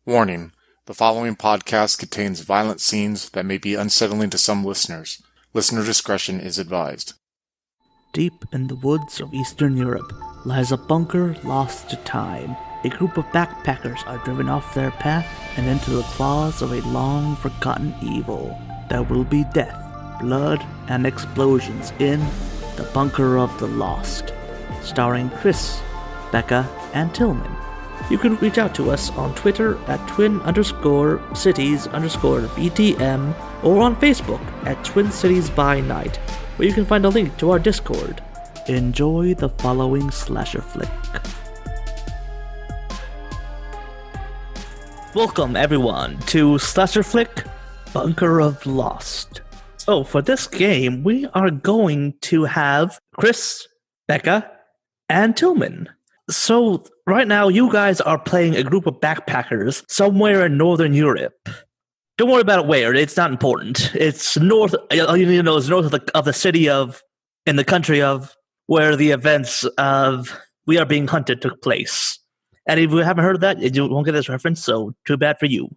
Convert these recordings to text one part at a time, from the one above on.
Warning: the following podcast contains violent scenes that may be unsettling to some listeners. Listener discretion is advised. Deep in the woods of Eastern Europe lies a bunker lost to time. A group of backpackers are driven off their path and into the claws of a long-forgotten evil. There will be death, blood, and explosions in The Bunker of the Lost, starring Chris, Becca, and Tillman. You can reach out to us on Twitter at twin_cities_VTM or on Facebook at Twin Cities by Night, where you can find a link to our Discord. Enjoy the following slasher flick. Welcome everyone to Slasher Flick Bunker of Lost. So for this game, we are going to have Chris, Becca, and Tillman. So right now, you guys are playing a group of backpackers somewhere in Northern Europe. Don't worry about where; it's not important. It's north. All you need to know is north of the city of, in the country of, where the events of We Are Being Hunted took place. And if you haven't heard of that, you won't get this reference. So too bad for you.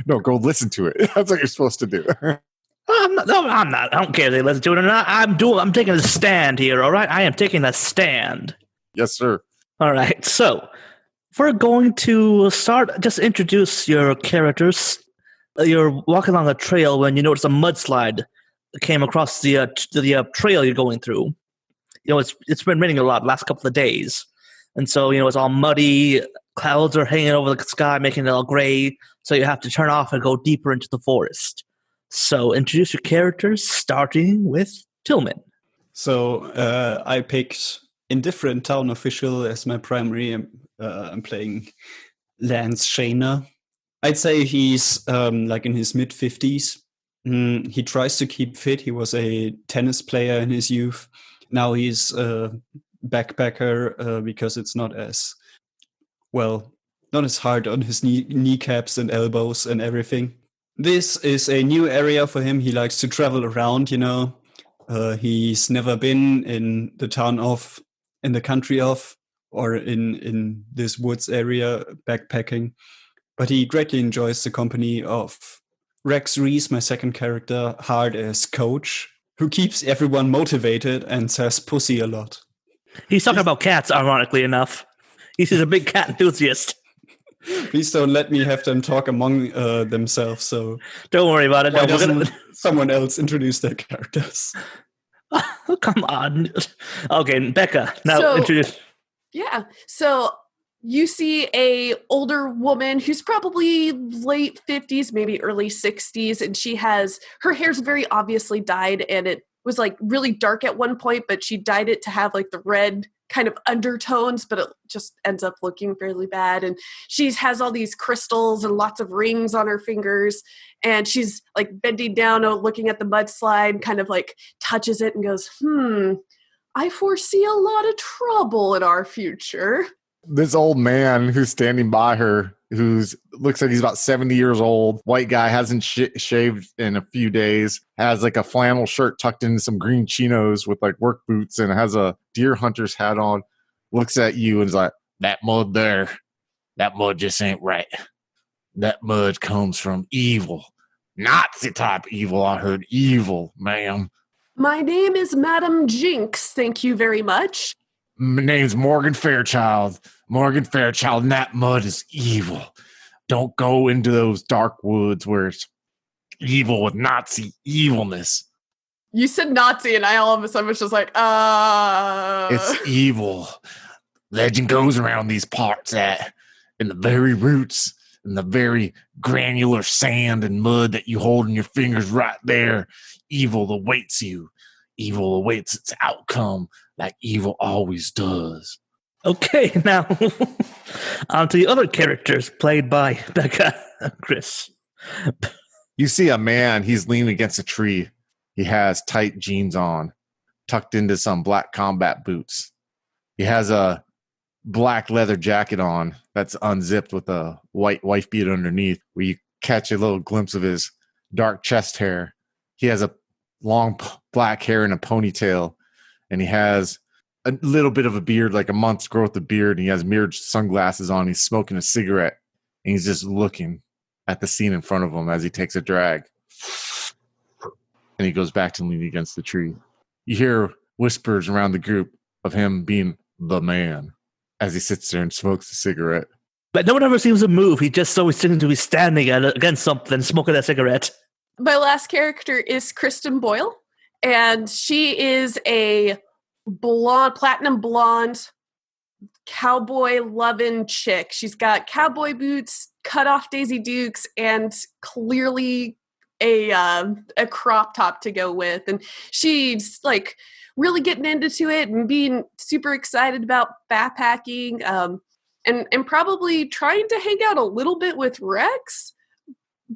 No, go listen to it. That's what you're supposed to do. I'm not. I don't care if they listen to it or not. I'm taking a stand here. All right, I am taking a stand. Yes, sir. All right, so we're going to start. Just introduce your characters. You're walking along a trail when you notice a mudslide came across the trail you're going through. You know, it's been raining a lot last couple of days, and so it's all muddy. Clouds are hanging over the sky, making it all gray. So you have to turn off and go deeper into the forest. So introduce your characters, starting with Tillman. So I picked Indifferent Town Official as my primary. I'm playing Lance Shaner. I'd say he's like in his mid-50s. He tries to keep fit. He was a tennis player in his youth. Now he's a backpacker because it's not as hard on his kneecaps and elbows and everything. This is a new area for him. He likes to travel around, He's never been in the town of, in the country of, or in this woods area backpacking. But he greatly enjoys the company of Rex Reese, my second character, hired as coach, who keeps everyone motivated and says pussy a lot. He's talking about cats, ironically enough. He's a big cat enthusiast. Please don't let me have them talk among themselves. So don't worry about it. Why doesn't someone else introduce their characters? Oh, come on. Okay, Becca, now introduce. Yeah. So you see a older woman who's probably late 50s, maybe early 60s, and her hair's very obviously dyed, and it was like really dark at one point, but she dyed it to have like the red kind of undertones, but it just ends up looking fairly bad. And she has all these crystals and lots of rings on her fingers, and she's like bending down, looking at the mudslide, kind of like touches it and goes, I foresee a lot of trouble in our future. This old man who's standing by her, looks like he's about 70 years old, white guy, hasn't shaved in a few days, has like a flannel shirt tucked into some green chinos with like work boots, and has a deer hunter's hat on, looks at you and is like, that mud just ain't right. That mud comes from evil. Nazi type evil, I heard. Evil, ma'am. My name is Madam Jinx, thank you very much. My name's Morgan Fairchild. Morgan Fairchild, and that mud is evil. Don't go into those dark woods where it's evil with Nazi evilness. You said Nazi, and I all of a sudden was just like, It's evil. Legend goes around these parts that in the very roots, in the very granular sand and mud that you hold in your fingers right there, evil awaits you. Evil awaits its outcome, like evil always does. Okay, now on to the other characters played by Becca and Chris. You see a man, he's leaning against a tree. He has tight jeans on, tucked into some black combat boots. He has a black leather jacket on that's unzipped with a white wife beater underneath, where you catch a little glimpse of his dark chest hair. He has a long black hair in a ponytail, and he has a little bit of a beard, like a month's growth of beard, and he has mirrored sunglasses on. He's smoking a cigarette. And he's just looking at the scene in front of him as he takes a drag. And he goes back to leaning against the tree. You hear whispers around the group of him being the man as he sits there and smokes a cigarette. But no one ever seems to move. He just always seems to be standing against something, smoking a cigarette. My last character is Kristen Boyle, and she is a platinum blonde, cowboy-loving chick. She's got cowboy boots, cut-off Daisy Dukes, and clearly a crop top to go with. And she's like really getting into it and being super excited about backpacking, and probably trying to hang out a little bit with Rex.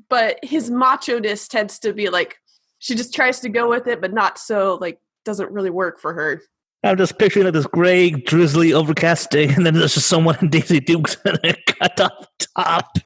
But his macho-ness tends to be like, she just tries to go with it, but not so, like, doesn't really work for her. I'm just picturing like this gray, drizzly, overcast day, and then there's just someone in Daisy Dukes and a cut off top.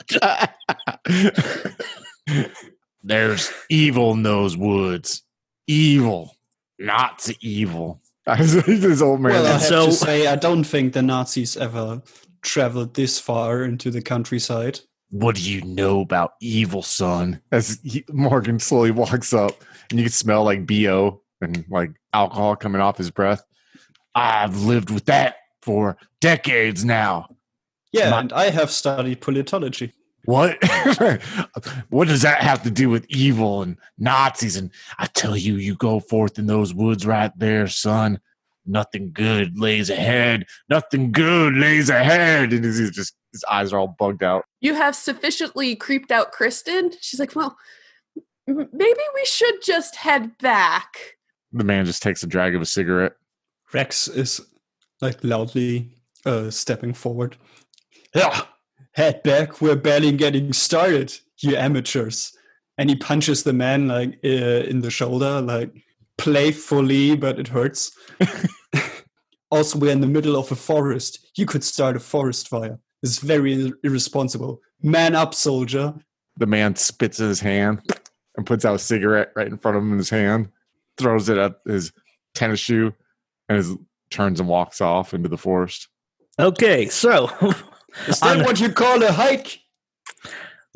There's evil in those woods. Evil. Nazi evil. This old man. Well, I have to say, I don't think the Nazis ever traveled this far into the countryside. What do you know about evil, son? As Morgan slowly walks up, and you can smell like BO and like alcohol coming off his breath. I've lived with that for decades now. Yeah, and I have studied politology. What? What does that have to do with evil and Nazis? And I tell you, you go forth in those woods right there, son. Nothing good lays ahead. Nothing good lays ahead. And he's just, his eyes are all bugged out. You have sufficiently creeped out Kristen. She's like, well, maybe we should just head back. The man just takes a drag of a cigarette. Rex is like loudly stepping forward. Yeah, head back. We're barely getting started, you amateurs. And he punches the man like in the shoulder, like playfully, but it hurts. Also, we're in the middle of a forest. You could start a forest fire. It's very irresponsible. Man up, soldier. The man spits in his hand and puts out a cigarette right in front of him in his hand, throws it at his tennis shoe, and turns and walks off into the forest. Okay, so is that what you call a hike?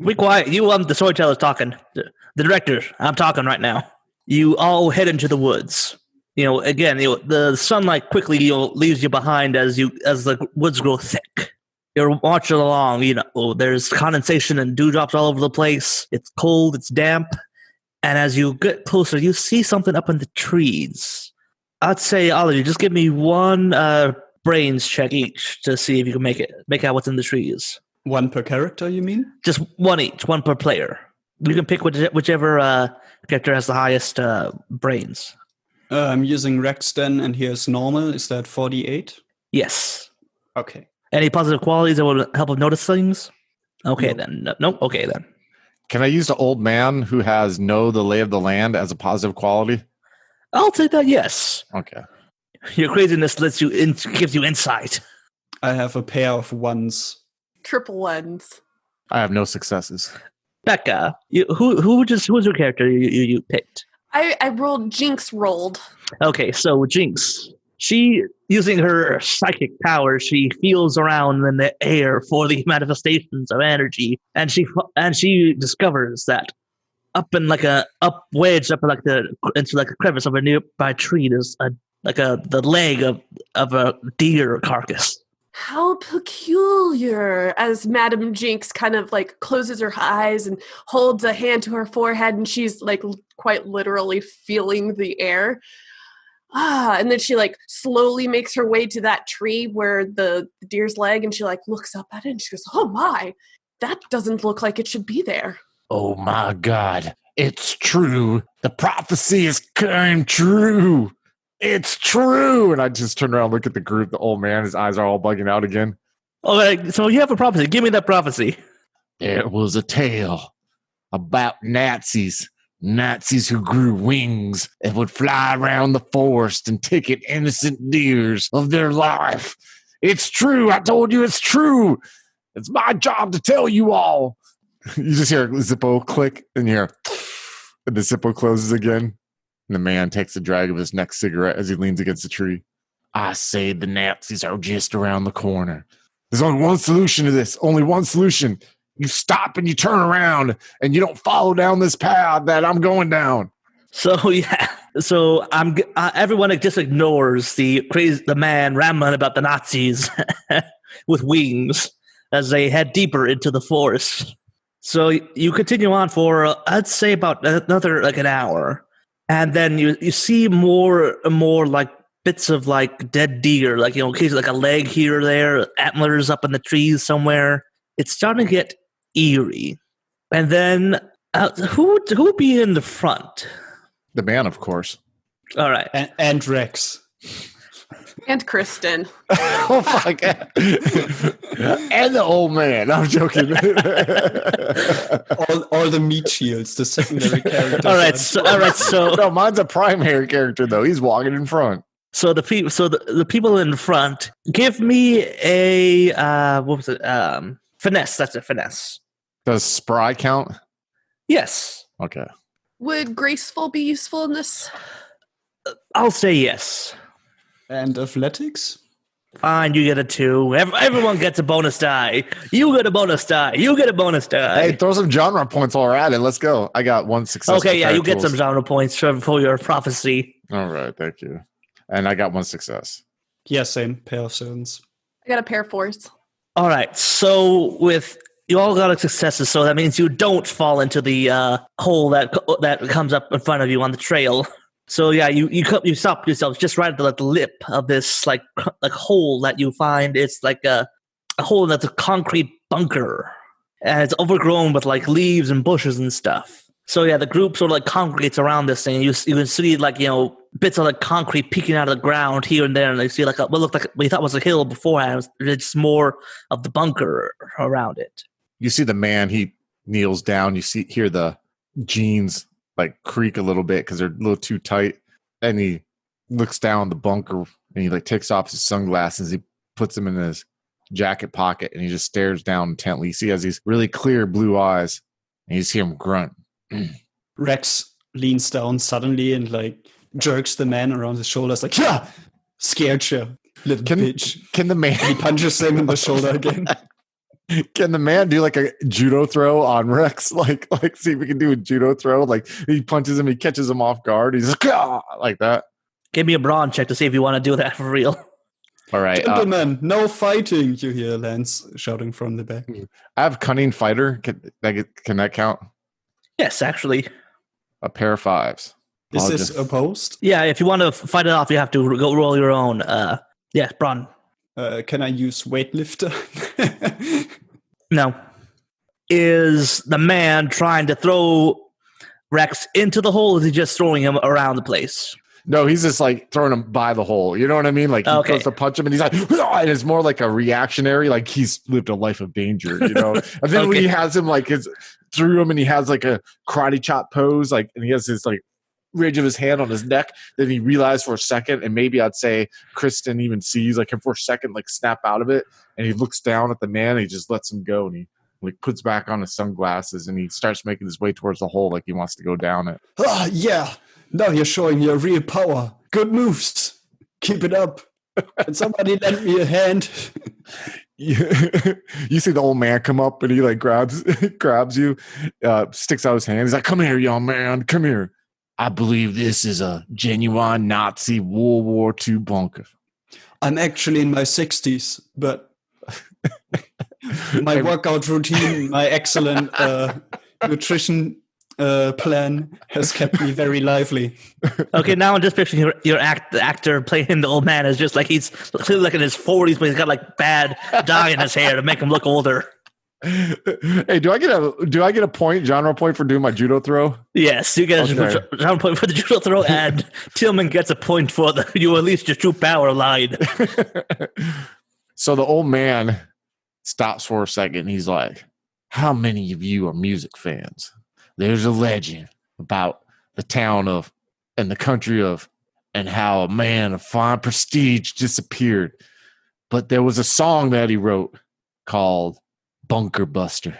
Be quiet. You, the storyteller's talking. The director, I'm talking right now. You all head into the woods. Again, the sunlight quickly leaves you behind as the woods grow thick. You're marching along. There's condensation and dewdrops all over the place. It's cold. It's damp. And as you get closer, you see something up in the trees. I'd say, all of you, just give me one brains check each to see if you can make out what's in the trees. One per character, you mean? Just one each, one per player. You can pick whichever character has the highest brains. I'm using Rex then, and here's normal. Is that 48? Yes. Okay. Any positive qualities that will help us notice things? Okay, then. No. Okay, then. Can I use the old man who has know the lay of the land as a positive quality? I'll take that, yes. Okay. Your craziness gives you insight. I have a pair of ones. Triple ones. I have no successes. Becca, who was your character you picked? I rolled Jinx rolled. Okay, so Jinx, she, using her psychic power, she feels around in the air for the manifestations of energy, and she discovers that up in like a wedge up like into like a crevice of a nearby tree, there's the leg of a deer carcass. How peculiar, as Madame Jinx kind of like closes her eyes and holds a hand to her forehead, and she's like quite literally feeling the air. And then she like slowly makes her way to that tree where the deer's leg, and she like looks up at it and she goes, oh my, that doesn't look like it should be there. Oh my God, it's true. The prophecy is coming true. It's true. And I just turn around and look at the group. The old man, his eyes are all bugging out again. Okay, so you have a prophecy. Give me that prophecy. There was a tale about Nazis who grew wings and would fly around the forest and ticket innocent deers of their life. It's true. I told you it's true. It's my job to tell you all. You just hear a Zippo click and you hear, and the Zippo closes again. And the man takes a drag of his next cigarette as he leans against the tree. I say the Nazis are just around the corner. There's only one solution to this. Only one solution. you stop and you turn around and you don't follow down this path that I'm going down. So yeah, so everyone just ignores the man rambling about the Nazis with wings as they head deeper into the forest. So you continue on for I'd say about another like an hour, and then you see more and more like bits of like dead deer, like occasionally like a leg here or there, antlers up in the trees somewhere. It's starting to get eerie, and then who would be in the front? The man, of course. All right. And Rex. And Kristen. Oh, my God. And the old man. I'm joking. all the meat shields, the secondary characters. All right. So no, mine's a primary character, though. He's walking in front. So the people in front, give me a, what was it? Finesse. That's a finesse. Does spry count? Yes. Okay. Would graceful be useful in this? I'll say yes. And athletics? Fine, you get a 2. Everyone gets a bonus die. You get a bonus die. You get a bonus die. Hey, throw some genre points while we're at it. Let's go. I got 1 success. Okay, yeah, you get some genre points for your prophecy. All right, thank you. And I got 1 success. Yeah, same. Pair of 7s. I got a pair of 4s. All right, so with you all got successes, so that means you don't fall into the hole that comes up in front of you on the trail. So yeah, you stop yourself just right at the lip of this like hole that you find. It's like a hole that's a concrete bunker, and it's overgrown with like leaves and bushes and stuff. So yeah, the group sort of like congregates around this thing. You can see like bits of like concrete peeking out of the ground here and there, and they see like what looked like we thought was a hill beforehand. It's more of the bunker around it. You see the man, he kneels down. You hear the jeans like creak a little bit because they're a little too tight. And he looks down the bunker and he like takes off his sunglasses. He puts them in his jacket pocket and he just stares down intently. You see he has these really clear blue eyes and you see him grunt. Rex leans down suddenly and like jerks the man around his shoulders like, yeah, scared you, little bitch. Can the man... He punches him in the shoulder again. Can the man do like a judo throw on Rex? Like see if we can do a judo throw. Like he punches him, he catches him off guard. He's like that. Give me a brawn check to see if you want to do that for real. All right. Gentlemen, no fighting, you hear Lance shouting from the back. I have cunning fighter. Can that count? Yes, actually. A pair of 5s. Is this opposed? Yeah, if you want to fight it off, you have to go roll your own. Yeah, brawn. Can I use weightlifter? No. Is the man trying to throw Rex into the hole, or is he just throwing him around the place? No, he's just like throwing him by the hole. You know what I mean? Like he goes to punch him and he's like, and it's more like a reactionary, like he's lived a life of danger, And then when he has him like through him and he has like a karate chop pose, like, and he has his like ridge of his hand on his neck, then he realized for a second, and maybe I'd say Kristen even sees like him for a second, like snap out of it, and he looks down at the man and he just lets him go and he like puts back on his sunglasses and he starts making his way towards the hole like he wants to go down it. Yeah. Now you're showing your real power. Good moves. Keep it up. Can somebody lend me a hand? You see the old man come up and he like grabs you, sticks out his hand. He's like, "Come here, young man. Come here. I believe this is a genuine Nazi World War II bunker." I'm actually in my 60s, but my workout routine, my excellent nutrition plan has kept me very lively. Okay, now I'm just picturing the actor playing the old man as just like he's clearly like in his 40s, but he's got like bad dye in his hair to make him look older. Hey, do I get a point, genre point for doing my judo throw? Yes, you get a genre point for the judo throw, and Tillman gets a point for you unleashed your true power line. So the old man stops for a second. And he's like, "How many of you are music fans? There's a legend about the town of and the country of and how a man of fine prestige disappeared. But there was a song that he wrote called Bunker Buster.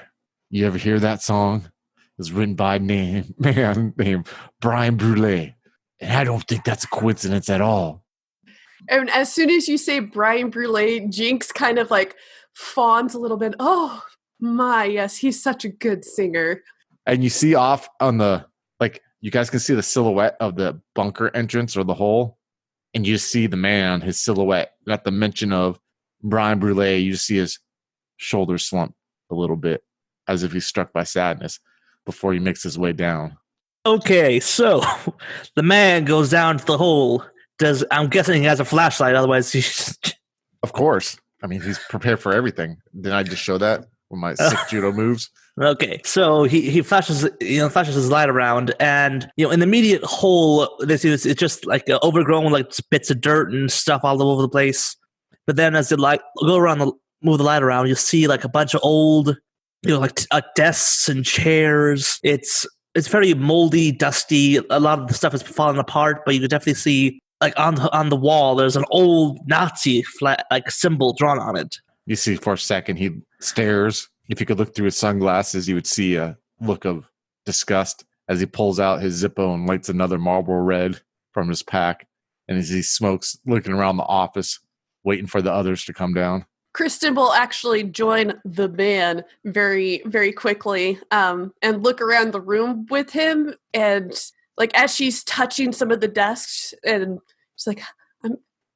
You ever hear that song? It was written by a man named Brian Brule. And I don't think that's a coincidence at all." And as soon as you say Brian Brule, Jinx kind of like fawns a little bit. "Oh, My, yes, he's such a good singer. And you see off on the, like, you guys can see the silhouette of the bunker entrance or the hole. And you see the man, his silhouette. At the mention of Brian Brule, you see his shoulders slump a little bit as if he's struck by sadness before he makes his way down. Okay, so the man goes down to the hole. I'm guessing he has a flashlight, otherwise he's... Of course. I mean, he's prepared for everything. Didn't I just show that with my sick judo moves? Okay, so he flashes his light around, and in the immediate hole, it's just like overgrown, like bits of dirt and stuff all over the place. But then as the light move the light around, you see like a bunch of old, desks and chairs. It's very moldy, dusty. A lot of the stuff is falling apart, but you can definitely see like on the wall, there's an old Nazi symbol drawn on it. You see for a second he stares. If you could look through his sunglasses, you would see a look of disgust as he pulls out his Zippo and lights another Marlboro Red from his pack. And as he smokes, looking around the office, waiting for the others to come down. Kristen will actually join the man very, very quickly and look around the room with him. And like as she's touching some of the desks, and she's like,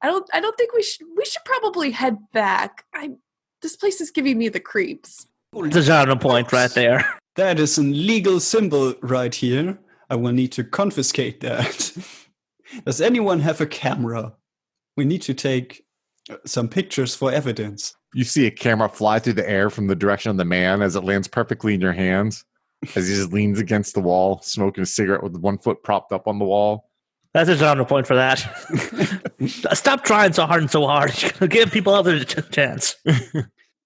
I don't think we should probably head back. This place is giving me the creeps. It's a genre point right there. That is a legal symbol right here. I will need to confiscate that. Does anyone have a camera? We need to take some pictures for evidence. You see a camera fly through the air from the direction of the man as it lands perfectly in your hands, as he just leans against the wall, smoking a cigarette with one foot propped up on the wall. That's a genre point for that. Stop trying so hard and so hard. Give people other chance.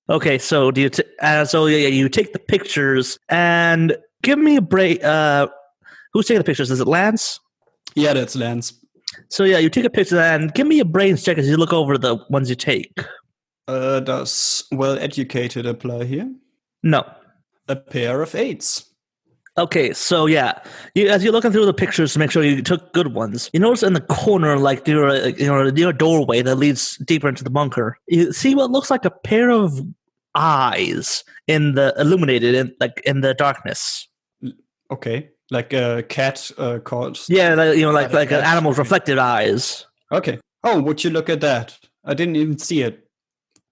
Okay, so you take the pictures and give me a break. Who's taking the pictures? Is it Lance? Yeah, that's Lance. So yeah, you take a picture and give me a brains check as you look over the ones you take. Does well-educated apply here? No. A pair of 8s. Okay, so yeah, as you're looking through the pictures to make sure you took good ones, you notice in the corner, like near a doorway that leads deeper into the bunker, you see what looks like a pair of eyes in the darkness. Okay, like a cat caught. Yeah, like an animal's reflected eyes. Okay. Oh, would you look at that? I didn't even see it.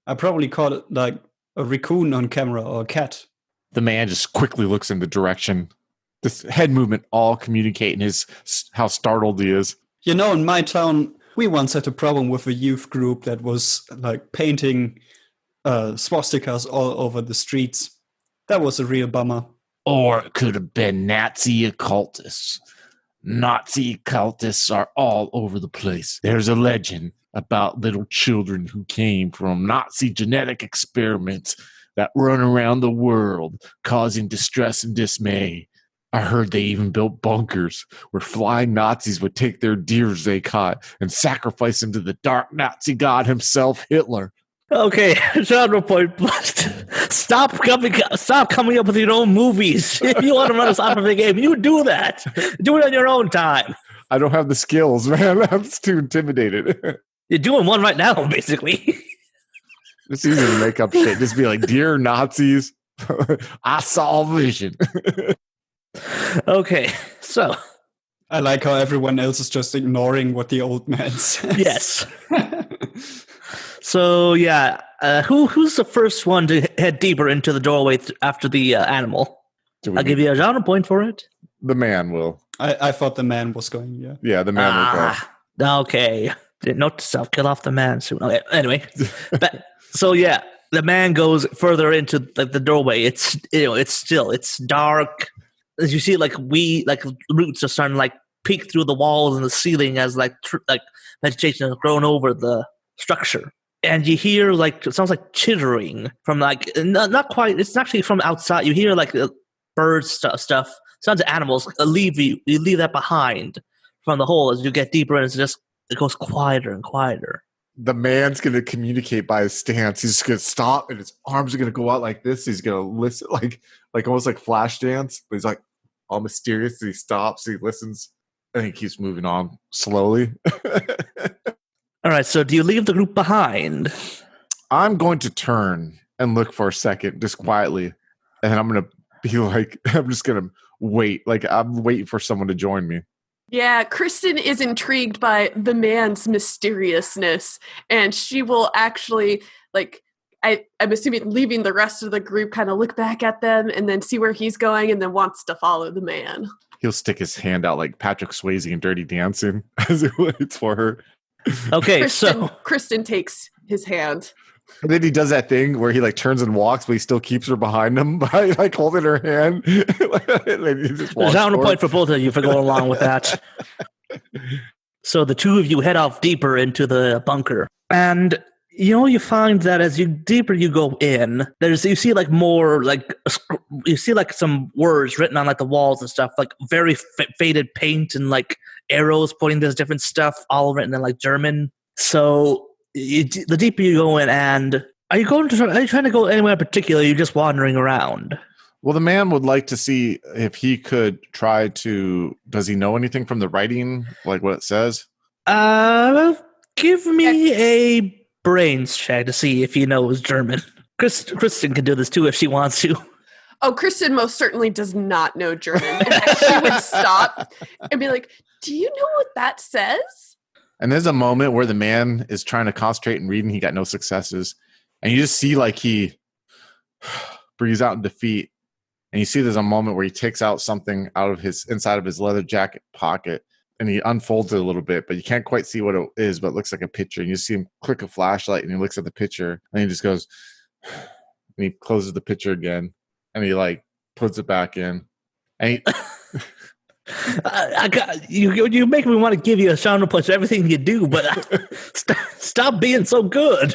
I probably caught it like a raccoon on camera or a cat. The man just quickly looks in the direction. This head movement all communicating how startled he is. In my town, we once had a problem with a youth group that was like painting swastikas all over the streets. That was a real bummer. Or it could have been Nazi occultists. Nazi occultists are all over the place. There's a legend about little children who came from Nazi genetic experiments that run around the world, causing distress and dismay. I heard they even built bunkers where flying Nazis would take their deers they caught and sacrifice them to the dark Nazi god himself, Hitler. Okay, genre point bust. Stop coming up with your own movies. If you want to run a soccer game, you do that. Do it on your own time. I don't have the skills, man. I'm just too intimidated. You're doing one right now, basically. It's easy to make up shit. Just be like, dear Nazis, I saw a vision. Okay, so. I like how everyone else is just ignoring what the old man says. Yes. So, yeah, who's the first one to head deeper into the doorway after the animal? I'll give you a genre point for it. The man will. I thought the man was going, yeah. Yeah, the man will go. Okay. Note to self, kill off the man soon. Okay, anyway. So yeah, the man goes further into the doorway. It's it's dark. As you see, roots are starting to peek through the walls and the ceiling as vegetation has grown over the structure. And you hear it sounds like chittering from not quite. It's actually from outside. You hear birds stuff. Sounds of animals. You leave that behind from the hole as you get deeper, and it goes quieter and quieter. The man's going to communicate by his stance. He's just going to stop, and his arms are going to go out like this. He's going to listen, like almost like flash dance. But he's all mysterious. He stops, he listens, and he keeps moving on slowly. All right, so do you leave the group behind? I'm going to turn and look for a second, just quietly. And I'm going to be like, I'm just going to wait. Like, I'm waiting for someone to join me. Yeah, Kristen is intrigued by the man's mysteriousness, and she will actually, like, I'm assuming leaving the rest of the group, kind of look back at them and then see where he's going and then wants to follow the man. He'll stick his hand out like Patrick Swayze in Dirty Dancing as he waits for her. Okay, Kristen takes his hand. And then he does that thing where he like turns and walks, but he still keeps her behind him by like holding her hand. There's down a point for both of you for going along with that. So the two of you head off deeper into the bunker, and you find that as deeper you go in, you see like more like you see like some words written on like the walls and stuff, like very faded paint and like arrows pointing to different stuff, all written in like German. So the deeper you go in, and are you trying to go anywhere in particular? Or are you just wandering around? Well, the man would like to see if he could try to. Does he know anything from the writing, like what it says? Give me a brains check to see if he knows German. Kristen can do this too if she wants to. Oh, Kristen most certainly does not know German. In fact, she would stop and be like, "Do you know what that says?" And there's a moment where the man is trying to concentrate and read, and he got no successes. And you just see like he breathes out in defeat. And you see there's a moment where he takes out something out of his inside of his leather jacket pocket, and he unfolds it a little bit, but you can't quite see what it is, but it looks like a picture. And you see him click a flashlight, and he looks at the picture, and he just goes, and he closes the picture again, and he like puts it back in. And he you make me want to give you a sound punch for everything you do, but stop being so good.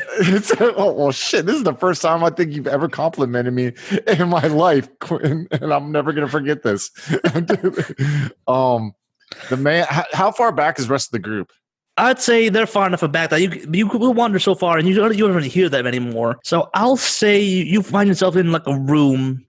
Well, shit, this is the first time I think you've ever complimented me in my life, Quinn, and I'm never going to forget this. The man, how far back is the rest of the group? I'd say they're far enough back that you will wander so far and you don't really hear them anymore. So I'll say you find yourself in like a room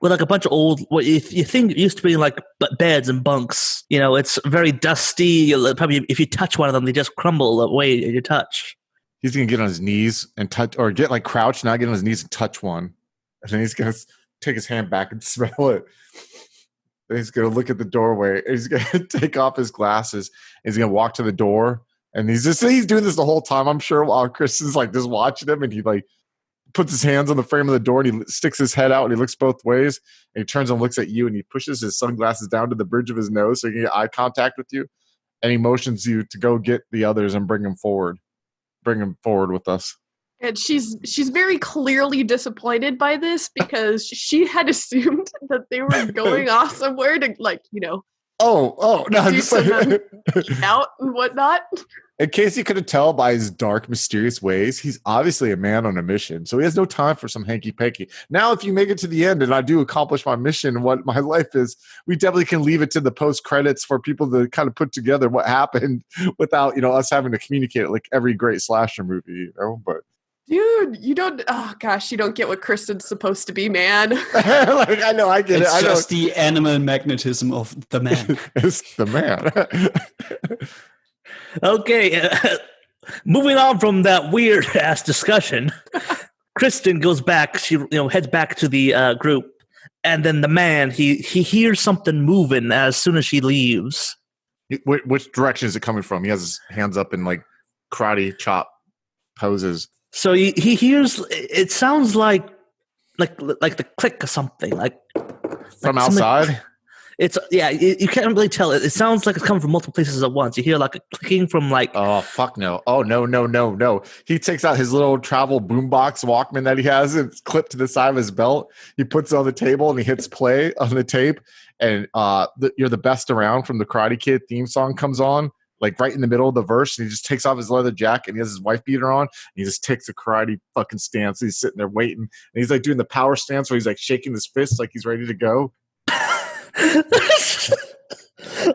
with like a bunch of old, what you think it used to be like beds and bunks. It's very dusty. Probably if you touch one of them, they just crumble away at your touch. He's going to get on his knees and touch, or get like crouch, now get on his knees and touch one. And then he's going to take his hand back and smell it. Then he's going to look at the doorway. And he's going to take off his glasses. And he's going to walk to the door. And he's doing this the whole time, I'm sure, while Kristen's like just watching him. And he like puts his hands on the frame of the door, and he sticks his head out, and he looks both ways, and he turns and looks at you, and he pushes his sunglasses down to the bridge of his nose so he can get eye contact with you, and he motions you to go get the others and bring them forward with us. And she's very clearly disappointed by this because she had assumed that they were going off somewhere to no, I'm just like out and whatnot. In case you couldn't tell by his dark, mysterious ways, he's obviously a man on a mission. So he has no time for some hanky-panky. Now, if you make it to the end and I do accomplish my mission, what my life is, we definitely can leave it to the post-credits for people to kind of put together what happened without, us having to communicate it like every great slasher movie, But dude, you don't get what Kristen's supposed to be, man. Like, I know, I get it's it. It's just the animal magnetism of the man. It's the man. Okay, moving on from that weird-ass discussion, Kristen goes back. She heads back to the group, and then the man he hears something moving as soon as she leaves. Which direction is it coming from? He has his hands up in like karate chop poses. So he hears. It sounds like the click of something, like from outside. It's you can't really tell. It sounds like it's coming from multiple places at once. You hear like a clicking from like. Oh fuck no! Oh no! He takes out his little travel boombox Walkman that he has and it's clipped to the side of his belt. He puts it on the table and he hits play on the tape. And "You're the Best Around" from the Karate Kid theme song comes on, like right in the middle of the verse. And he just takes off his leather jacket and he has his wife beater on. And he just takes a karate fucking stance. He's sitting there waiting, and he's like doing the power stance where he's like shaking his fist like he's ready to go.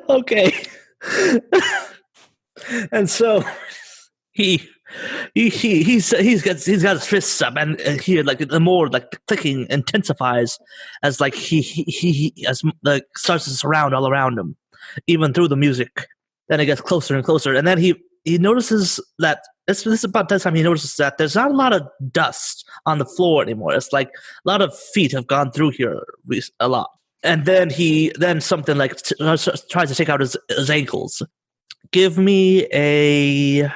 Okay. And so he's got his fists up, and here like the more like the clicking intensifies as like he starts to surround all around him, even through the music. Then it gets closer and closer, and then he he notices that this is about that time he notices that there's not a lot of dust on the floor anymore. It's like a lot of feet have gone through here a lot. And then something like tries to take out his ankles. Give me a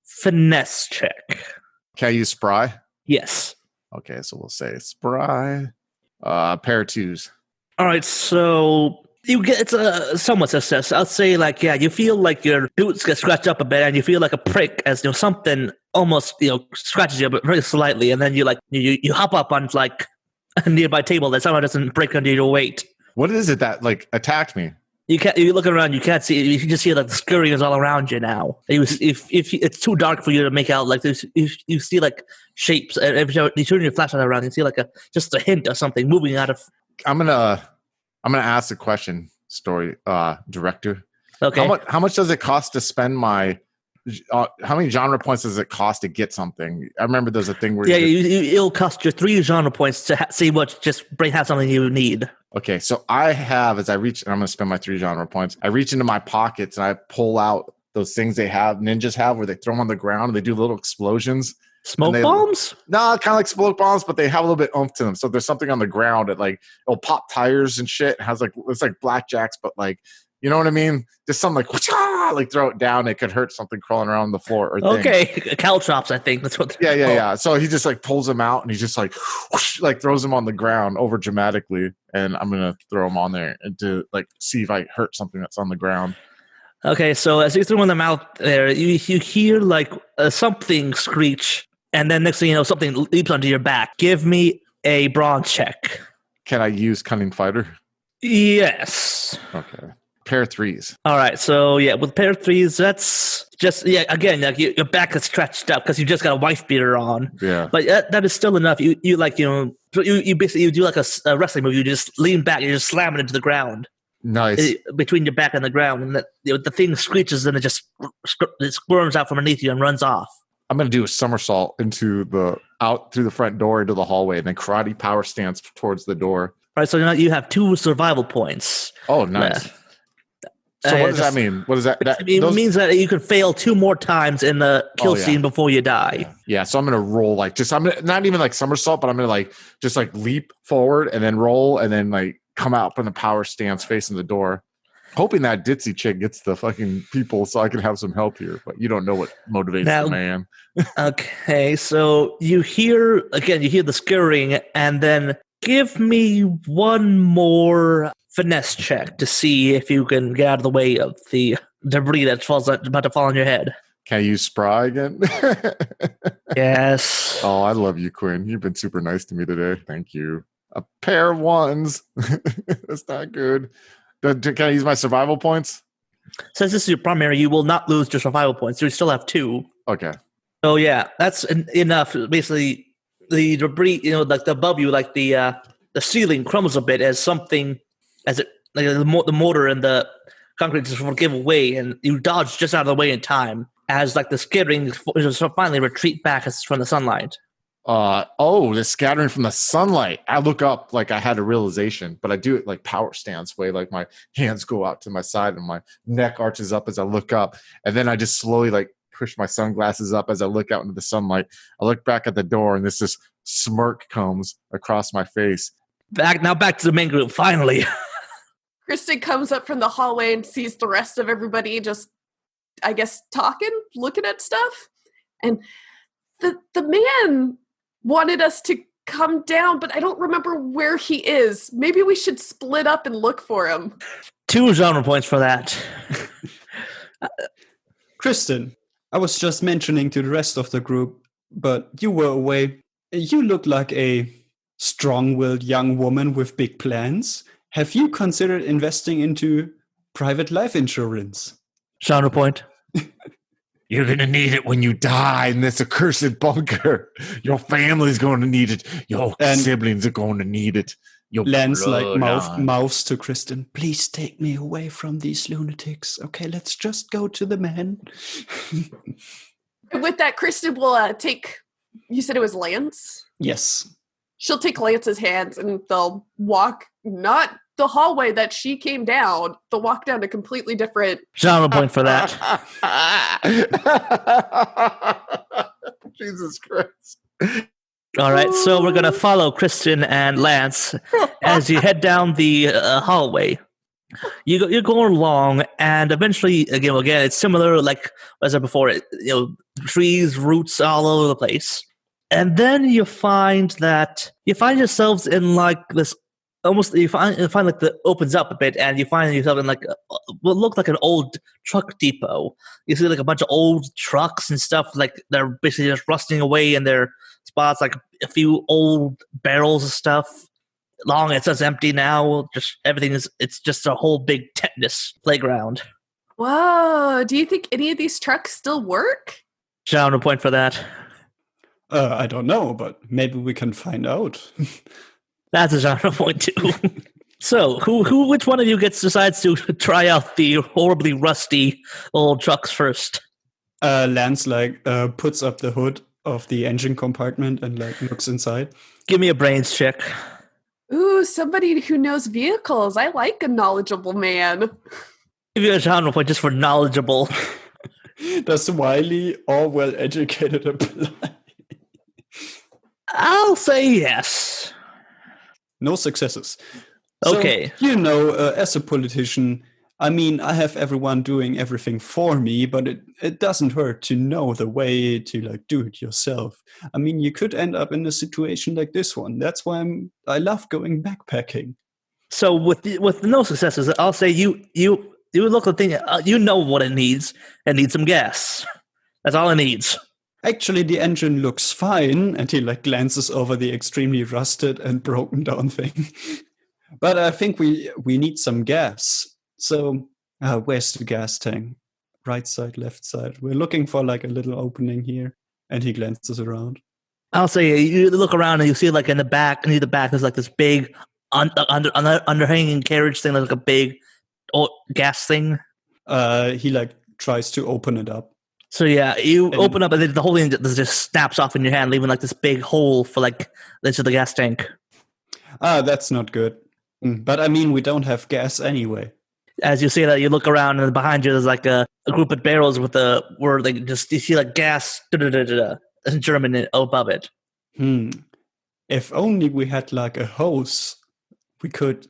finesse check. Can I use spry? Yes. Okay, so we'll say spry. Pair of twos. All right, so you get it's a somewhat success. I'll say you feel like your boots get scratched up a bit, and you feel like a prick as something almost scratches you, but very slightly, and then you hop up on a nearby table that somehow doesn't break under your weight. What is it that attacked me? You're looking around, you can't see. You can just hear the scurrying is all around you now. If it's too dark for you to make out, you see shapes. And every time you turn your flashlight around, you see just a hint of something moving out of. I'm gonna ask a question, story director. Okay. How much does it cost to spend my? How many genre points does it cost to get something? I remember there's a thing where it'll cost you 3 genre points to see what have something you need. Okay, so I have, as I reach, and I'm going to spend my 3 genre points. I reach into my pockets and I pull out those things ninjas have where they throw them on the ground and they do little explosions. Smoke bombs? No, kind of like smoke bombs, but they have a little bit oomph to them. So there's something on the ground that it'll pop tires and shit. It has it's like blackjacks, but you know what I mean? Just something throw it down. It could hurt something crawling around the floor. Or okay, caltrops, I think that's what. Yeah. So he just pulls them out and he just whoosh, throws them on the ground over dramatically. And I'm gonna throw them on there and to see if I hurt something that's on the ground. Okay, so as you throw them out there, you hear something screech, and then next thing you know, something leaps onto your back. Give me a brawn check. Can I use cunning fighter? Yes. Okay. Pair of 3s. All right, so with pair of 3s, that's just again, your back is stretched up because you just got a wife beater on. Yeah, but that is still enough. You basically do a wrestling move. You just lean back, you just slam it into the ground. Nice. Between your back and the ground, and the thing screeches, and it squirms out from underneath you and runs off. I'm gonna do a somersault out through the front door into the hallway, and then karate power stance towards the door. All right, so now you have 2 survival points. Oh, nice. So what does that mean? What does that? It means that you can fail 2 more times in the kill scene before you die. Yeah. So I'm gonna roll I'm gonna not even somersault, but I'm gonna just leap forward and then roll and then come out from the power stance facing the door, hoping that ditzy chick gets the fucking people so I can have some help here. But you don't know what motivates the man. Okay, so you hear the scurrying, and then give me 1 more finesse check to see if you can get out of the way of the debris that's about to fall on your head. Can I use spry again? Yes. Oh, I love you, Quinn. You've been super nice to me today. Thank you. A pair of 1s. That's not good. Can I use my survival points? Since this is your primary, you will not lose your survival points. You still have 2. Okay. So yeah, that's enough. Basically, the debris, above you, the ceiling crumbles a bit as the mortar and the concrete just will give away, and you dodge just out of the way in time as the skittering finally retreat back from the sunlight. The scattering from the sunlight. I look up I had a realization, but I do it power stance way. My hands go out to my side and my neck arches up as I look up, and then I just slowly push my sunglasses up as I look out into the sunlight. I look back at the door, and this smirk comes across my face. Back to the main group, finally. Kristen comes up from the hallway and sees the rest of everybody just, I guess, talking, looking at stuff. And the man wanted us to come down, but I don't remember where he is. Maybe we should split up and look for him. 2 genre points for that. Kristen, I was just mentioning to the rest of the group, but you were away. You look like a strong-willed young woman with big plans. Have you considered investing into private life insurance? Genre point. You're going to need it when you die in this accursed bunker. Your family's going to need it. Your siblings are going to need it. Your Lance mouths to Kristen. Please take me away from these lunatics. Okay, let's just go to the man. With that, Kristen will take, you said it was Lance? Yes. She'll take Lance's hands and they'll walk not the hallway that she came down, the walk down a completely different. Genre point for that. Jesus Christ. All right, so we're going to follow Kristen and Lance as you head down the hallway. You're going along, and eventually, again, it's similar, like as I said before, trees, roots all over the place. And then you find yourselves in like this, almost, you find like the opens up a bit, and you find yourself in like what looked like an old truck depot. You see like a bunch of old trucks and stuff, like they're basically just rusting away in their spots, like a few old barrels of stuff. Long it says empty now. Just everything it's just a whole big tetanus playground. Whoa! Do you think any of these trucks still work? Genre point for that. I don't know, but maybe we can find out. That's a genre point too. So, which one of you decides to try out the horribly rusty old trucks first? Lance puts up the hood of the engine compartment and looks inside. Give me a brains check. Ooh, somebody who knows vehicles. I like a knowledgeable man. Give you a genre point just for knowledgeable. Does Wiley all well-educated apply? I'll say yes. No successes. Okay. So, as a politician, I mean, I have everyone doing everything for me, but it doesn't hurt to know the way to do it yourself. I mean, you could end up in a situation like this one. That's why I love going backpacking. So with no successes, I'll say you look at the thing. You know what it needs. It needs some gas. That's all it needs. Actually, the engine looks fine, and he glances over the extremely rusted and broken down thing. But I think we need some gas. So, where's the gas tank? Right side, left side. We're looking for a little opening here. And he glances around. I'll say you look around and you see in the back, near the back, there's this big underhanging carriage thing, like a big gas thing. He tries to open it up. So yeah, you open up and then the whole thing just snaps off in your hand, leaving this big hole for into the gas tank. That's not good. But I mean, we don't have gas anyway. As you say that, you look around and behind you, there's a group of barrels with where you see gas in German above it. If only we had a hose, we could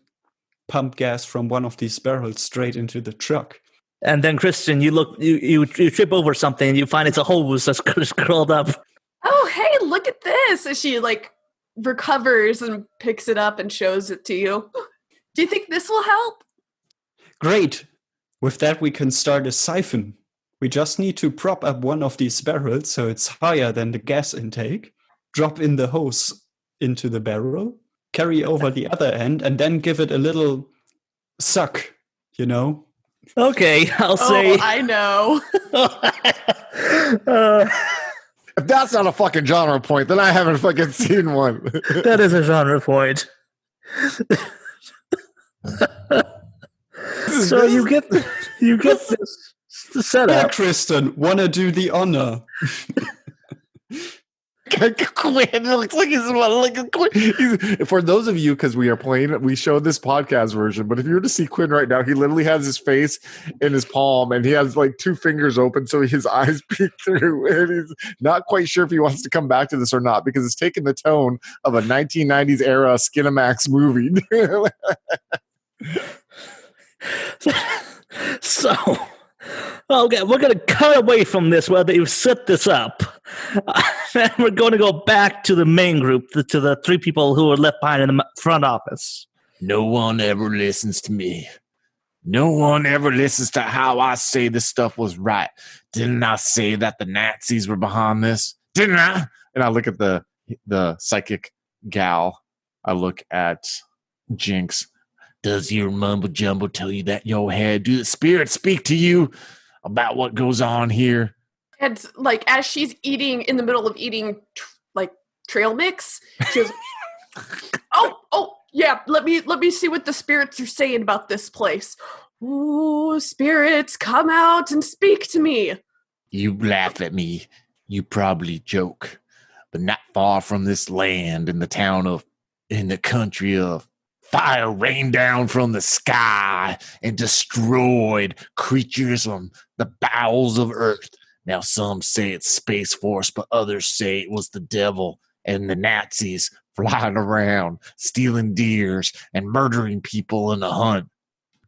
pump gas from one of these barrels straight into the truck. And then Christian, you trip over something and you find it's a hose that's curled up. Oh, hey, look at this! As she recovers and picks it up and shows it to you. Do you think this will help? Great. With that, we can start a siphon. We just need to prop up one of these barrels so it's higher than the gas intake, drop in the hose into the barrel, carry over the other end, and then give it a little suck, Okay, I'll say... Oh, I know. If that's not a fucking genre point, then I haven't fucking seen one. That is a genre point. So you get this setup. Yeah, Kristen, wanna do the honor? Quinn looks like he's for those of you, because we showed this podcast version, but if you were to see Quinn right now, he literally has his face in his palm and he has two fingers open so his eyes peek through, and he's not quite sure if he wants to come back to this or not because it's taken the tone of a 1990s era Skinamax movie. So okay, we're going to cut away from this where they've set this up. And we're going to go back to the main group, to the three people who were left behind in the front office. No one ever listens to me. No one ever listens to how I say this stuff was right. Didn't I say that the Nazis were behind this? Didn't I? And I look at the psychic gal. I look at Jinx. Does your mumbo jumbo tell you that in your head? Do the spirits speak to you about what goes on here? And as she's eating, in the middle of eating trail mix, she goes, oh yeah, let me see what the spirits are saying about this place. Ooh, spirits, come out and speak to me. You laugh at me. You probably joke. But not far from this land, in the country of Fire rained down from the sky and destroyed creatures from the bowels of earth. Now, some say it's Space Force, but others say it was the devil and the Nazis flying around, stealing deers and murdering people in the hunt.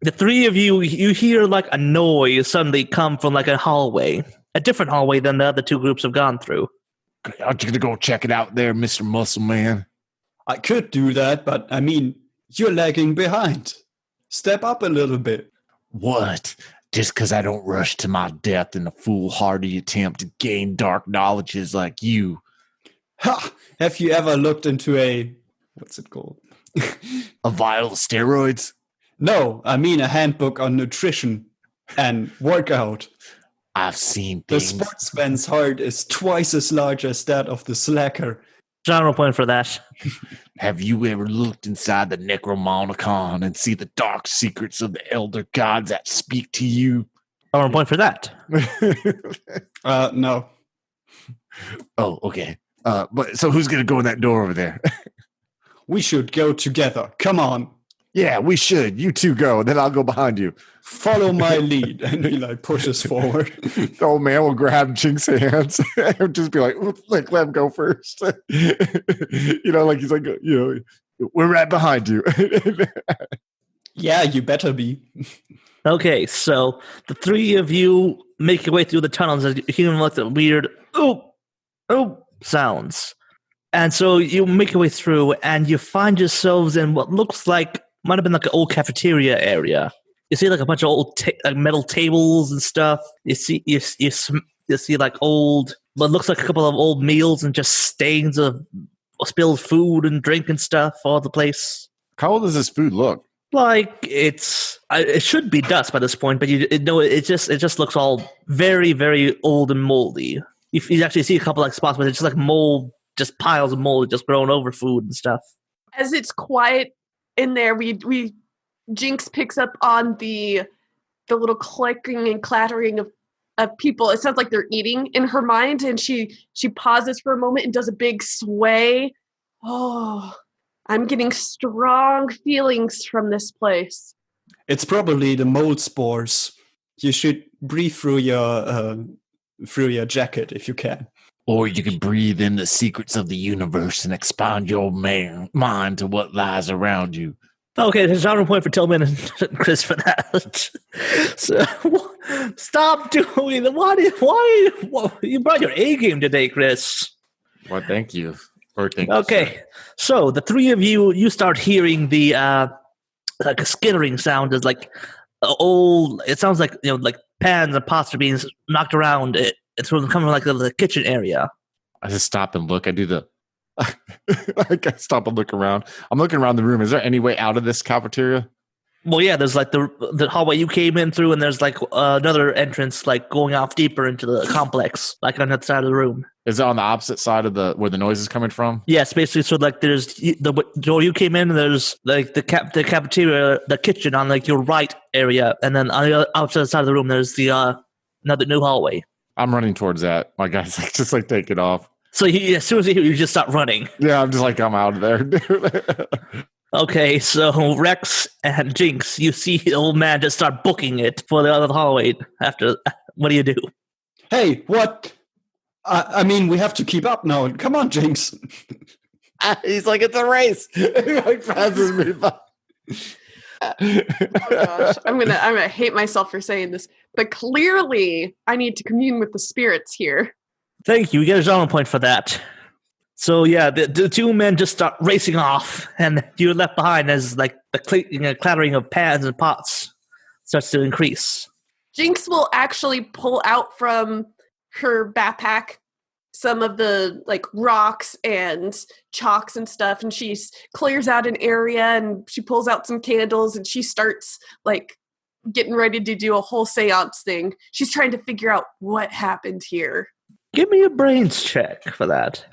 The three of you hear like a noise suddenly come from like a hallway. A different hallway than the other two groups have gone through. Aren't you going to go check it out there, Mr. Muscle Man? I could do that, but I mean, you're lagging behind. Step up a little bit. What? Just because I don't rush to my death in a foolhardy attempt to gain dark knowledges like you. Ha! Have you ever looked into what's it called? A vial of steroids? No, I mean a handbook on nutrition and workout. I've seen The things. sportsman's heart is twice as large as that of the slacker. Genre point for that. Have you ever looked inside the Necromonicon and see the dark secrets of the elder gods that speak to you? Genre point for that. No. Oh, okay. But so who's gonna go in that door over there? We should go together. Come on. Yeah, we should. You two go, then I'll go behind you. Follow my lead. And he like pushes forward. The old man will grab Jinx's hands and just be like, let him go first. Like he's like, we're right behind you. Yeah, you better be. Okay, so the three of you make your way through the tunnels as you hear like the weird oh sounds. And so you make your way through and you find yourselves in what looks like might have been like an old cafeteria area. You see like a bunch of old like metal tables and stuff. You see like old, what looks like a couple of old meals and just stains of spilled food and drink and stuff all over the place. How old does this food look? Like it should be dust by this point, but it just looks all very, very old and moldy. You actually see a couple like spots where it's just like mold, just piles of mold just growing over food and stuff. As it's quiet in there, we Jinx picks up on the little clicking and clattering of people. It sounds like they're eating in her mind, and she pauses for a moment and does a big sway. Oh, I'm getting strong feelings from this place. It's probably the mold spores. You should breathe through your jacket if you can. Or you can breathe in the secrets of the universe and expand your mind to what lies around you. Okay, there's a genre point for Tillman and Chris for that. So, stop doing that. Why you brought your A game today, Chris? Well, thank you. Okay, so the three of you start hearing the like a skittering sound. Is like old. It sounds like like pans and pots are being knocked around. It's coming from like the kitchen area. I just stop and look. I do the. I stop and look around. I'm looking around the room. Is there any way out of this cafeteria? Well, yeah. There's like the hallway you came in through, and there's like another entrance, like going off deeper into the complex, like on that side of the room. Is it on the opposite side of where the noise is coming from? Yes, basically. So like, there's the door you came in, and there's like the cafeteria, the kitchen on like your right area, and then on the outside side of the room, there's the another new hallway. I'm running towards that. My guy's just take it off. So as soon as you just start running. Yeah, I'm just I'm out of there. Okay, so Rex and Jinx, you see the old man just start booking it for the other hallway. After, what do you do? Hey, what? I mean, we have to keep up now. Come on, Jinx. He's like, it's a race. He passes me by. Oh gosh, I'm gonna hate myself for saying this, but clearly I need to commune with the spirits here. Thank you. You get a genre point for that. So yeah, the two men just start racing off, and you're left behind as like the clicking and clattering of pans and pots starts to increase. Jinx will actually pull out from her backpack some of the like rocks and chalks and stuff, and she clears out an area and she pulls out some candles and she starts like getting ready to do a whole seance thing. She's trying to figure out what happened here. Give me a brains check for that.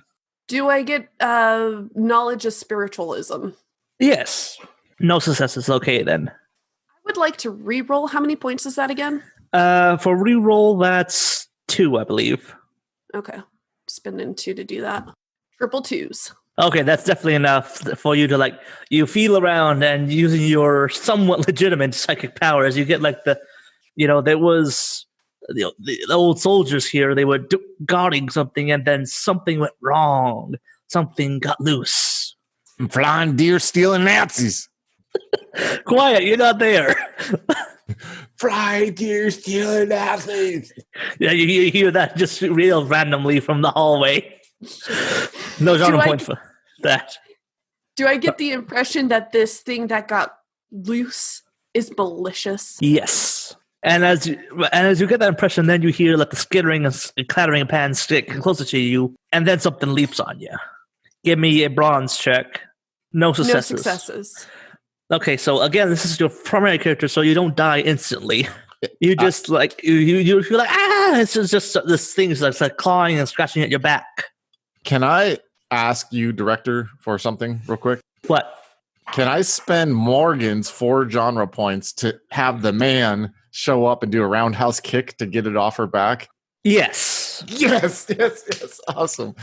Do I get knowledge of spiritualism? Yes. No successes. Okay, then. I would like to re-roll. How many points is that again? For re-roll, that's 2, I believe. Okay. Spending 2 to do that. Triple 2s. Okay, that's definitely enough for you to like. You feel around and using your somewhat legitimate psychic powers, you get like there was the old soldiers here. They were guarding something, and then something went wrong. Something got loose. Flying deer stealing Nazis. Quiet, you're not there. Flying deer stealing Nazis. Yeah, you hear that just real randomly from the hallway. No genre point for that. Do I get the impression that this thing that got loose is malicious? Yes. And as you get that impression, then you hear like the skittering and clattering of pans stick closer to you, and then something leaps on you. Give me a bronze check. No successes. No successes. Okay, so again, this is your primary character, so you don't die instantly. You just like you feel like it's just this thing's like clawing and scratching at your back. Can I ask you, director, for something real quick? What? Can I spend Morgan's 4 genre points to have the man show up and do a roundhouse kick to get it off her back? Yes. Yes. Awesome.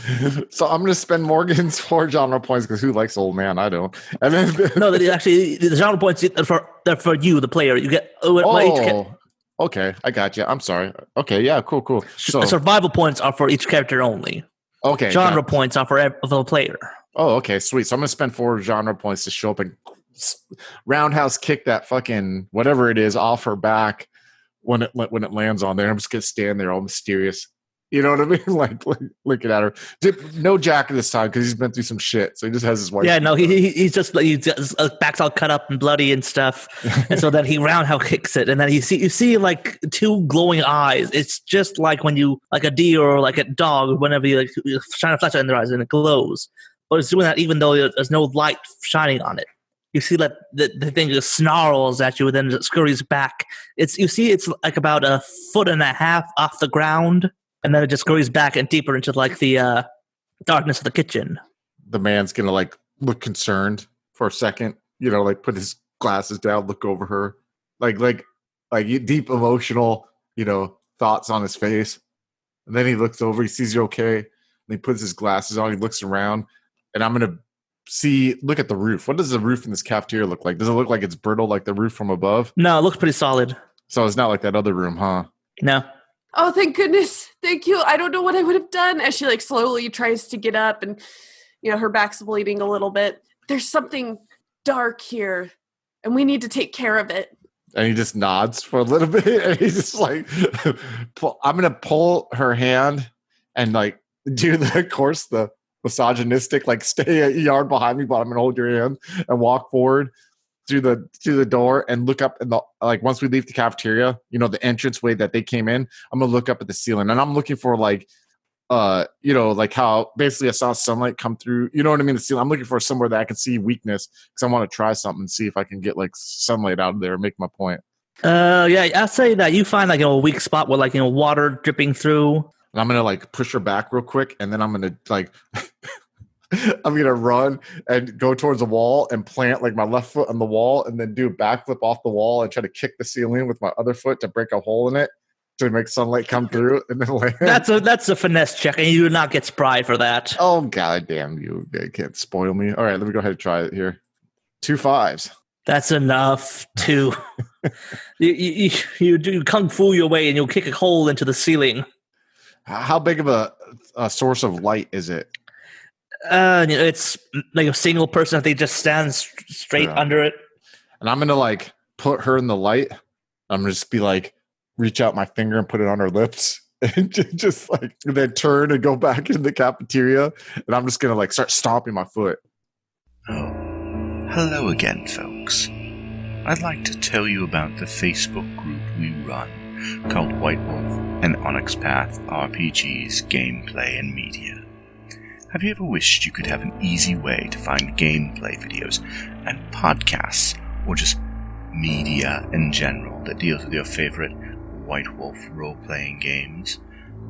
So I'm going to spend Morgan's 4 genre points because who likes old man? I don't. And then no, actually, the genre points they're for you, the player. You get okay. I got you. I'm sorry. Okay. Yeah. Cool. So survival points are for each character only. Okay. Genre points are for the player. Oh, okay. Sweet. So I'm going to spend 4 genre points to show up and roundhouse kick that fucking whatever it is off her back when it lands on there. I'm just going to stand there all mysterious. You know what I mean? like looking at her. No jacket this time because he's been through some shit. So he just has his wife. Yeah, no, he's just back's all cut up and bloody and stuff. And so then he roundhouse kicks it, and then you see like 2 glowing eyes. It's just like when you like a deer or like a dog, whenever you shine a flashlight in their eyes and it glows. But it's doing that even though there's no light shining on it. You see that the thing just snarls at you and then it scurries back. It's like about 1.5 feet off the ground. And then it just scurries back and deeper into like the darkness of the kitchen. The man's gonna like look concerned for a second, like put his glasses down, look over her, like deep emotional, thoughts on his face. And then he looks over, he sees you okay, and he puts his glasses on, he looks around, and I'm gonna look at the roof. What does the roof in this cafeteria look like? Does it look like it's brittle like the roof from above? No, it looks pretty solid. So it's not like that other room, huh? No. Oh, thank goodness. Thank you. I don't know what I would have done as she slowly tries to get up and, her back's bleeding a little bit. There's something dark here and we need to take care of it. And he just nods for a little bit. And he's just like, I'm going to pull her hand and do the misogynistic, stay a yard behind me, but I'm going to hold your hand and walk forward through the door and look up and once we leave the cafeteria, the entranceway that they came in, I'm gonna look up at the ceiling and I'm looking for how basically I saw sunlight come through, you know what I mean, the ceiling. I'm looking for somewhere that I can see weakness because I want to try something and see if I can get sunlight out of there and make my point. Yeah, I'll say that you find a weak spot with water dripping through. And I'm gonna push her back real quick and then I'm gonna I'm gonna run and go towards the wall and plant my left foot on the wall and then do a backflip off the wall and try to kick the ceiling with my other foot to break a hole in it to make sunlight come through and then land. That's a finesse check and you do not get spry for that. Oh god damn, you can't spoil me. All right, let me go ahead and try it here. 2 5s. That's enough to you do kung fu your way and you'll kick a hole into the ceiling. How big of a source of light is it? It's like a single person that they just stand straight under it. And I'm gonna put her in the light. I'm gonna just be reach out my finger and put it on her lips and just and then turn and go back in the cafeteria. And I'm just gonna start stomping my foot. Oh, hello again, folks. I'd like to tell you about the Facebook group we run called White Wolf and Onyx Path RPGs, Gameplay and Media. Have you ever wished you could have an easy way to find gameplay videos and podcasts, or just media in general that deals with your favorite White Wolf role-playing games?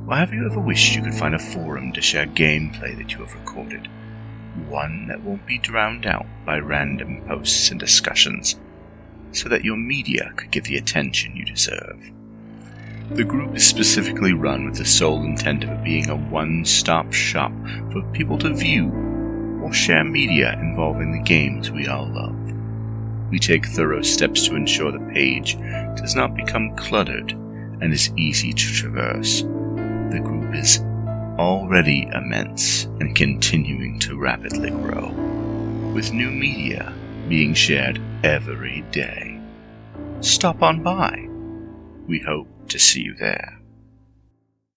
Or have you ever wished you could find a forum to share gameplay that you have recorded? One that won't be drowned out by random posts and discussions, so that your media could get the attention you deserve. The group is specifically run with the sole intent of it being a one-stop shop for people to view, or share media involving the games we all love. We take thorough steps to ensure the page does not become cluttered and is easy to traverse. The group is already immense and continuing to rapidly grow, with new media being shared every day. Stop on by. We hope to see you there.